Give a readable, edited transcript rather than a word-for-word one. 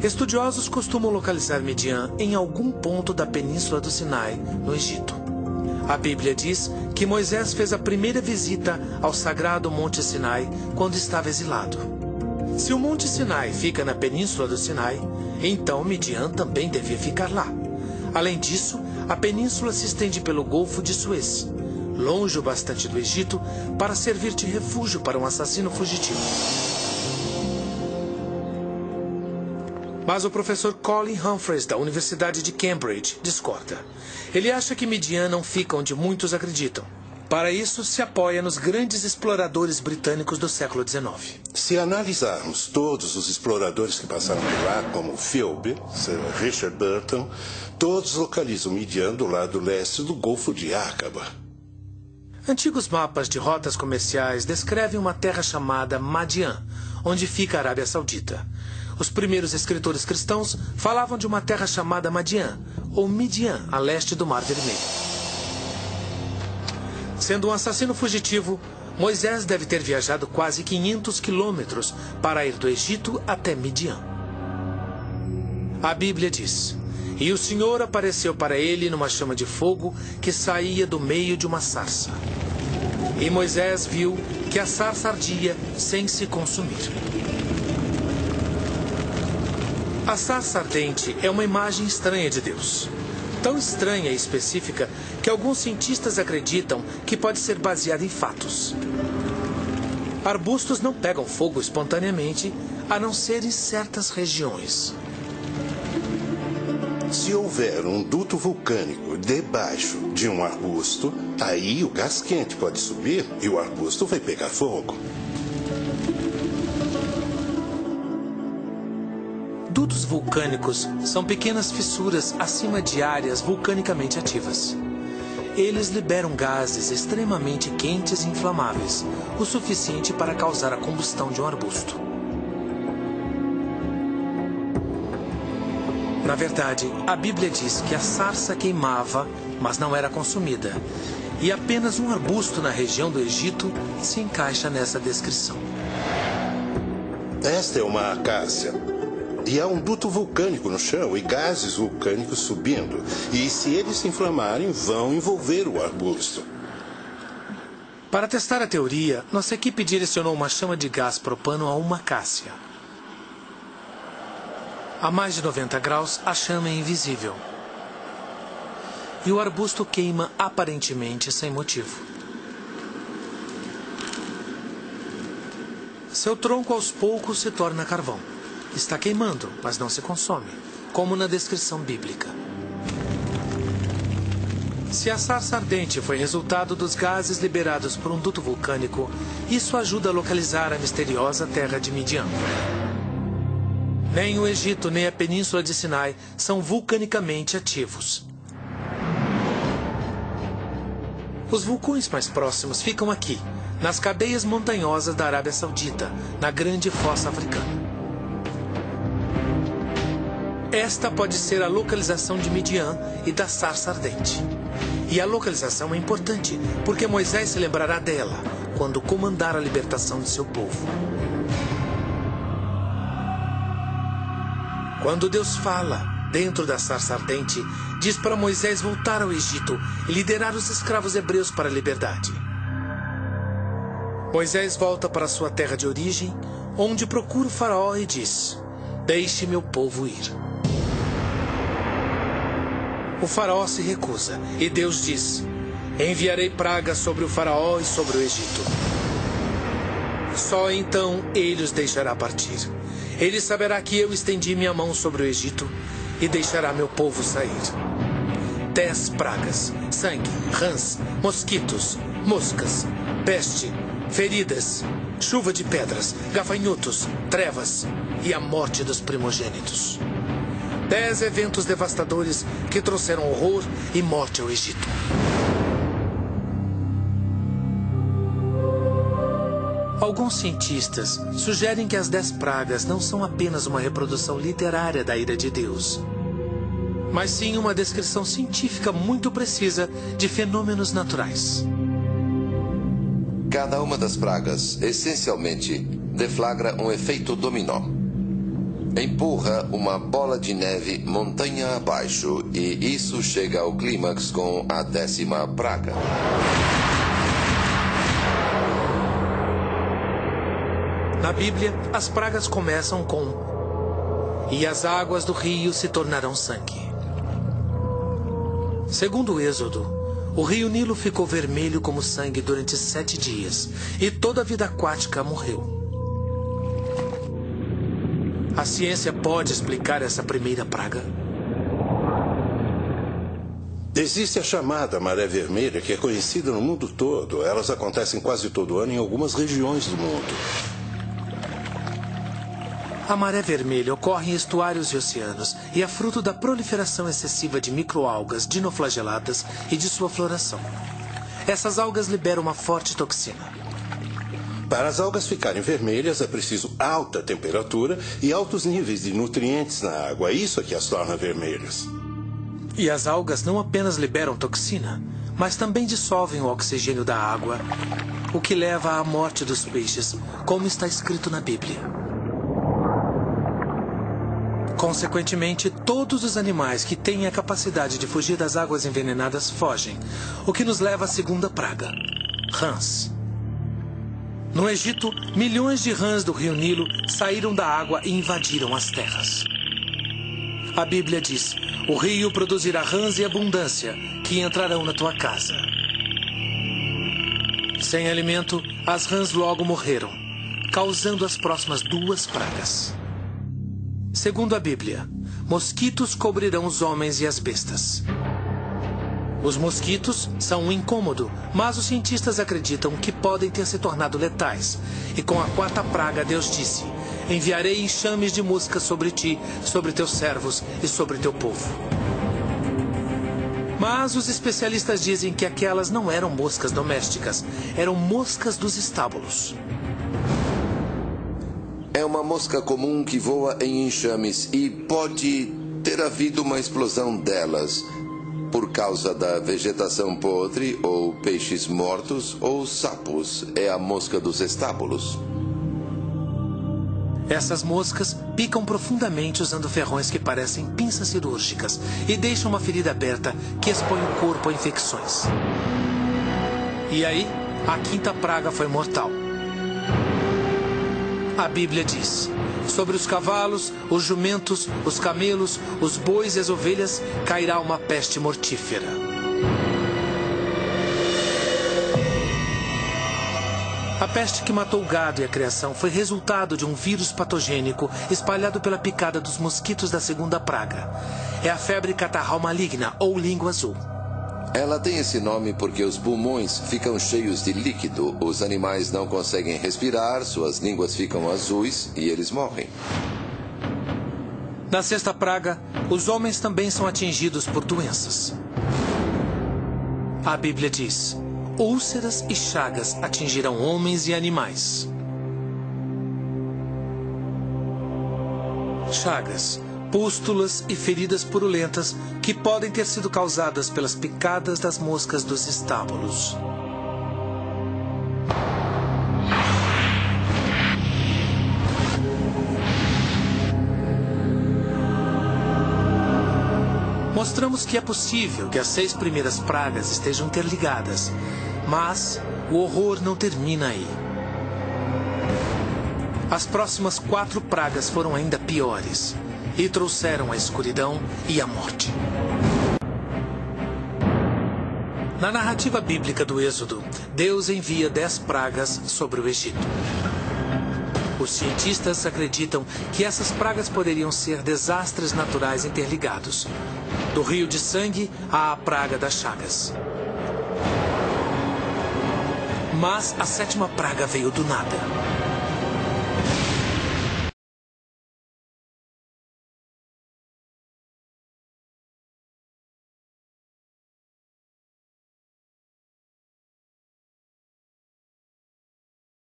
Estudiosos costumam localizar Midian em algum ponto da península do Sinai, no Egito. A Bíblia diz que Moisés fez a primeira visita ao sagrado Monte Sinai quando estava exilado. Se o Monte Sinai fica na península do Sinai, então Midian também devia ficar lá. Além disso, a península se estende pelo Golfo de Suez, longe o bastante do Egito para servir de refúgio para um assassino fugitivo. Mas o professor Colin Humphreys, da Universidade de Cambridge, discorda. Ele acha que Midian não fica onde muitos acreditam. Para isso, se apoia nos grandes exploradores britânicos do século XIX. Se analisarmos todos os exploradores que passaram por lá, como Philby, Sir Richard Burton, todos localizam Midian do lado leste do Golfo de Aqaba. Antigos mapas de rotas comerciais descrevem uma terra chamada Madian, onde fica a Arábia Saudita. Os primeiros escritores cristãos falavam de uma terra chamada Madian, ou Midian, a leste do Mar Vermelho. Sendo um assassino fugitivo, Moisés deve ter viajado quase 500 quilômetros para ir do Egito até Midian. A Bíblia diz: "E o Senhor apareceu para ele numa chama de fogo que saía do meio de uma sarça. E Moisés viu que a sarça ardia sem se consumir." A sarça ardente é uma imagem estranha de Deus. Tão estranha e específica que alguns cientistas acreditam que pode ser baseada em fatos. Arbustos não pegam fogo espontaneamente, a não ser em certas regiões. Se houver um duto vulcânico debaixo de um arbusto, aí o gás quente pode subir e o arbusto vai pegar fogo. Dutos vulcânicos são pequenas fissuras acima de áreas vulcanicamente ativas. Eles liberam gases extremamente quentes e inflamáveis, o suficiente para causar a combustão de um arbusto. Na verdade, a Bíblia diz que a sarça queimava, mas não era consumida. E apenas um arbusto na região do Egito se encaixa nessa descrição. Esta é uma acácia. E há um duto vulcânico no chão e gases vulcânicos subindo. E se eles se inflamarem, vão envolver o arbusto. Para testar a teoria, nossa equipe direcionou uma chama de gás propano a uma acácia. A mais de 90 graus, a chama é invisível. E o arbusto queima aparentemente sem motivo. Seu tronco aos poucos se torna carvão. Está queimando, mas não se consome, como na descrição bíblica. Se a sarça ardente foi resultado dos gases liberados por um duto vulcânico, isso ajuda a localizar a misteriosa terra de Midian. Nem o Egito nem a península de Sinai são vulcanicamente ativos. Os vulcões mais próximos ficam aqui, nas cadeias montanhosas da Arábia Saudita, na Grande Fossa Africana. Esta pode ser a localização de Midian e da sarça ardente. E a localização é importante, porque Moisés se lembrará dela quando comandar a libertação de seu povo. Quando Deus fala dentro da sarça ardente, diz para Moisés voltar ao Egito e liderar os escravos hebreus para a liberdade. Moisés volta para sua terra de origem, onde procura o faraó e diz: "Deixe meu povo ir." O faraó se recusa e Deus diz: "Enviarei pragas sobre o faraó e sobre o Egito. Só então ele os deixará partir. Ele saberá que eu estendi minha mão sobre o Egito e deixará meu povo sair. 10 pragas: sangue, rãs, mosquitos, moscas, peste, feridas, chuva de pedras, gafanhotos, trevas e a morte dos primogênitos. 10 eventos devastadores que trouxeram horror e morte ao Egito." Alguns cientistas sugerem que as 10 pragas não são apenas uma reprodução literária da ira de Deus, mas sim uma descrição científica muito precisa de fenômenos naturais. Cada uma das pragas, essencialmente, deflagra um efeito dominó. empurra uma bola de neve montanha abaixo e isso chega ao clímax com a 10ª praga. Na Bíblia, as pragas começam com: e as águas do rio se tornarão sangue. Segundo o Êxodo, o rio Nilo ficou vermelho como sangue durante 7 dias e toda a vida aquática morreu. A ciência pode explicar essa primeira praga? Existe a chamada maré vermelha, que é conhecida no mundo todo. Elas acontecem quase todo ano em algumas regiões do mundo. A maré vermelha ocorre em estuários e oceanos e é fruto da proliferação excessiva de microalgas dinoflageladas e de sua floração. Essas algas liberam uma forte toxina. Para as algas ficarem vermelhas é preciso alta temperatura e altos níveis de nutrientes na água. Isso é que as torna vermelhas. E as algas não apenas liberam toxina, mas também dissolvem o oxigênio da água, o que leva à morte dos peixes, como está escrito na Bíblia. Consequentemente, todos os animais que têm a capacidade de fugir das águas envenenadas fogem, o que nos leva à segunda praga: rãs. No Egito, milhões de rãs do rio Nilo saíram da água e invadiram as terras. A Bíblia diz: o rio produzirá rãs em abundância, que entrarão na tua casa. Sem alimento, as rãs logo morreram, causando as próximas 2 pragas. Segundo a Bíblia, mosquitos cobrirão os homens e as bestas. Os mosquitos são um incômodo, mas os cientistas acreditam que podem ter se tornado letais. E com a 4ª praga, Deus disse: enviarei enxames de moscas sobre ti, sobre teus servos e sobre teu povo. Mas os especialistas dizem que aquelas não eram moscas domésticas, eram moscas dos estábulos. É uma mosca comum que voa em enxames e pode ter havido uma explosão delas por causa da vegetação podre ou peixes mortos ou sapos. É a mosca dos estábulos. Essas moscas picam profundamente usando ferrões que parecem pinças cirúrgicas e deixam uma ferida aberta que expõe o corpo a infecções. E aí, a 5ª praga foi mortal. A Bíblia diz: sobre os cavalos, os jumentos, os camelos, os bois e as ovelhas cairá uma peste mortífera. A peste que matou o gado e a criação foi resultado de um vírus patogênico espalhado pela picada dos mosquitos da 2ª praga. É a febre catarral maligna, ou língua azul. Ela tem esse nome porque os pulmões ficam cheios de líquido, os animais não conseguem respirar, suas línguas ficam azuis e eles morrem. Na 6ª praga, os homens também são atingidos por doenças. A Bíblia diz: úlceras e chagas atingirão homens e animais. Chagas, pústulas e feridas purulentas que podem ter sido causadas pelas picadas das moscas dos estábulos. Mostramos que é possível que as 6 primeiras pragas estejam interligadas, mas o horror não termina aí. As próximas 4 pragas foram ainda piores e trouxeram a escuridão e a morte. Na narrativa bíblica do Êxodo, Deus envia 10 pragas sobre o Egito. Os cientistas acreditam que essas pragas poderiam ser desastres naturais interligados, do rio de sangue à praga das chagas. Mas a 7ª praga veio do nada.